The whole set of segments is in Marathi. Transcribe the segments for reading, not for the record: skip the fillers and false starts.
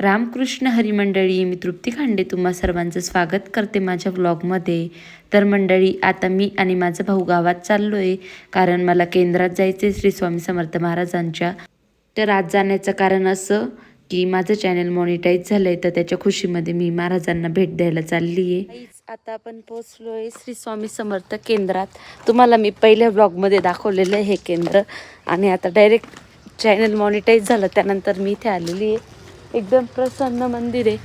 रामकृष्ण हरी मंडळी, मी तृप्ती खांडे तुम्हा सर्वांचं स्वागत करते माझ्या व्लॉगमध्ये. तर मंडळी, आता मी आणि माझा भाऊ गावात चाललो आहे, कारण मला केंद्रात जायचे श्री स्वामी समर्थ महाराजांच्या. तर आज जाण्याचं कारण असं की माझं चॅनल मॉनिटाईज झालं आहे, तर त्याच्या खुशीमध्ये मी महाराजांना भेट द्यायला चालली आहे. आता आपण पोचलो आहे श्री स्वामी समर्थ केंद्रात. तुम्हाला मी पहिल्या व्लॉगमध्ये दाखवलेलं आहे हे केंद्र, आणि आता डायरेक्ट चॅनल मॉनिटाईज झालं त्यानंतर मी इथे आलेली आहे. एकदम प्रसन्न मंदिर आहे.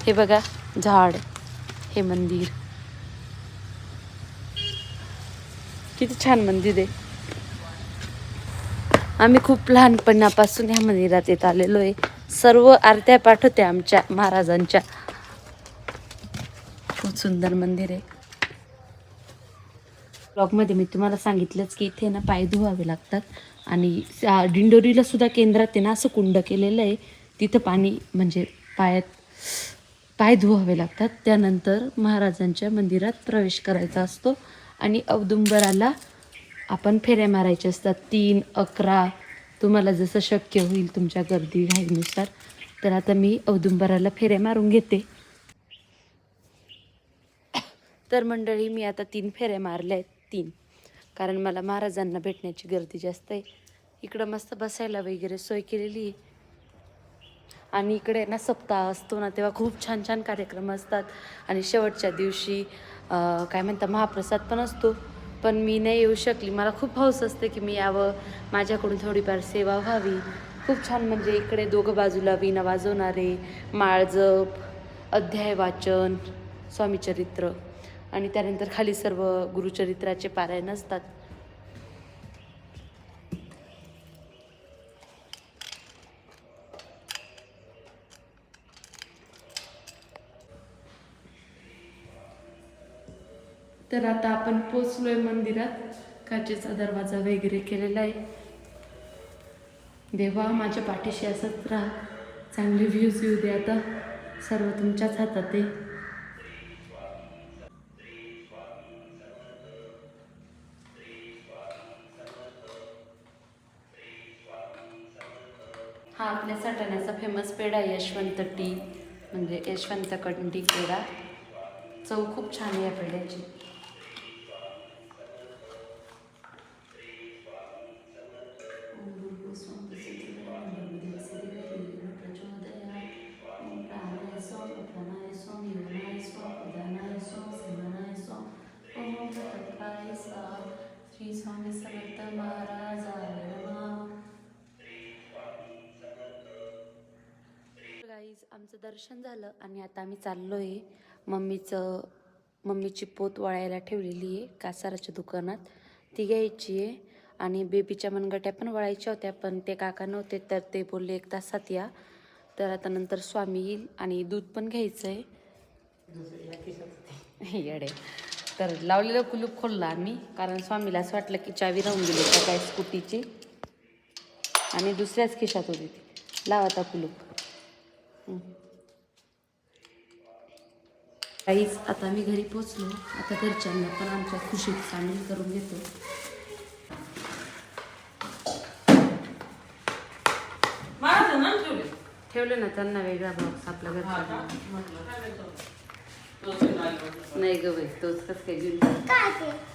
हे बघा, झाड, हे मंदिर किती छान मंदिर आहे. आम्ही खूप लहानपणापासून ह्या मंदिरात येत आलेलो आहे. सर्व आरत्या पाठ होत्या आमच्या महाराजांच्या. खूप सुंदर मंदिर आहे. ब्लॉगमध्ये मी तुम्हाला सांगितलंच की इथे ना पाय धुवावे लागतात, आणि दिंडोरीला सुद्धा केंद्रात आहे ना असं कुंड केलेलं आहे. तिथं पाणी म्हणजे पाय धुवावे लागतात. त्यानंतर महाराजांच्या मंदिरात प्रवेश करायचा असतो, आणि औदुंबराला आपण फेऱ्या मारायच्या असतात 3, 11, तुम्हाला जसं शक्य होईल तुमच्या गर्दी घाईनुसार. तर आता मी औदुंबराला फेऱ्या मारून घेते. तर मंडळी, मी आता 3 फेऱ्या मारल्या आहेत. 3, कारण मला महाराजांना भेटण्याची गर्दी जास्त आहे. इकडं मस्त बसायला वगैरे सोय केलेली आहे, आणि इकडे ना सप्ताह असतो ना, तेव्हा खूप छान छान कार्यक्रम असतात. आणि शेवटच्या दिवशी काय म्हणता, महाप्रसाद पण असतो. पण मी नाही येऊ शकली. मला खूप हौस असते की मी यावं, माझ्याकडून थोडीफार सेवा व्हावी. खूप छान, म्हणजे इकडे दोघं बाजूला वीणा वाजवणारे, माळजप, अध्याय वाचन, स्वामीचरित्र, आणि त्यानंतर खाली सर्व गुरुचरित्राचे पारायण असतात. तर आता आपण पोचलोय मंदिरात. काचेचा दरवाजा वगैरे केलेला आहे. देवा, माझ्या पाठीशी असंच राहा, चांगले व्ह्यूज येऊ दे. आता सर्व तुमच्याच हातात आहे. हा आपल्या सटाण्याचा फेमस पेढा आहे, यशवंत टी, म्हणजे यशवंत कंडी पेढा. चव खूप छान आहे या पेढ्याची. श्री स्वामी समर्थ महाराजाय नमः. गाईज, आमचं दर्शन झालं, आणि आता आम्ही चाललो आहे. मम्मीची पोत वळायला ठेवलेली आहे कासाराच्या दुकानात, ती घ्यायची आहे. आणि बेबीच्या मनगट्या पण वळायच्या होत्या, पण ते काका नव्हते, तर ते बोलले 1 तासात या. तर आता नंतर स्वामी येईल, आणि दूध पण घ्यायचं आहे. येडे. तर लावलेलं कुलूप खोललं आम्ही, कारण स्वामीला असं वाटलं की चावी राहून गेली का काय स्कूटीची, आणि दुसऱ्याच खिशात होती ती. लाव आता कुलूप. काहीच, आता मी घरी पोचलो. आता घरच्यांना पण आमच्या खुशीत सामील करून घेतो. ठेवले ना त्यांना वेगळा बॉक्स, आपल्या घरचा नाही ग बाई, तोच कस काय घेऊन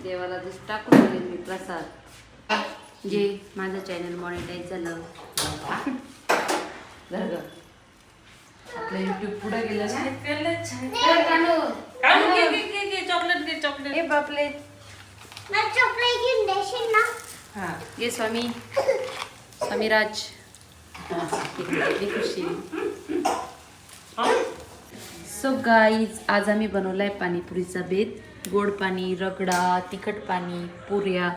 देवाला दूध टाकून दिले मी प्रसाद. जे माझं चॅनल मॉनिटाईज झालं, आपलं युट्यूब पुढे गेलं ना. चॉकलेट हे बापले. हा, ये स्वामी, स्वामीराज. खुशी. सो गाईज, आज आम्ही बनवलाय पाणीपुरीचा बेत. गोड पाणी, रगडा, तिखट पाणी, पुऱ्या,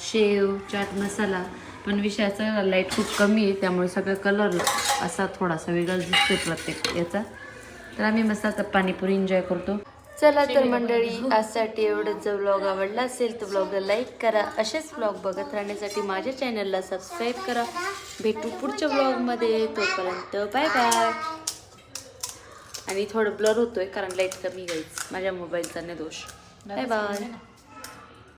शेव, चाट मसाला. पण विषयाचा लाईट खूप कमी आहे, त्यामुळे सगळं कलर असा थोडासा वेगळा दिसतोय प्रत्येक याचा. तर आम्ही मस्त आता पाणीपुरी एन्जॉय करतो. चला तर मंडळी, आजसाठी एवढंच. जर व्लॉग आवडला असेल तर व्लॉगला लाईक करा. असेच व्लॉग बघत राहण्यासाठी माझ्या चॅनलला सबस्क्राईब करा. भेटू पुढच्या व्लॉगमध्ये. तोपर्यंत बाय बाय. आणि थोडं ब्लर होतोय कारण लाईट कमी गाईच, माझ्या मोबाईलचा नाही दोष. Bye bye.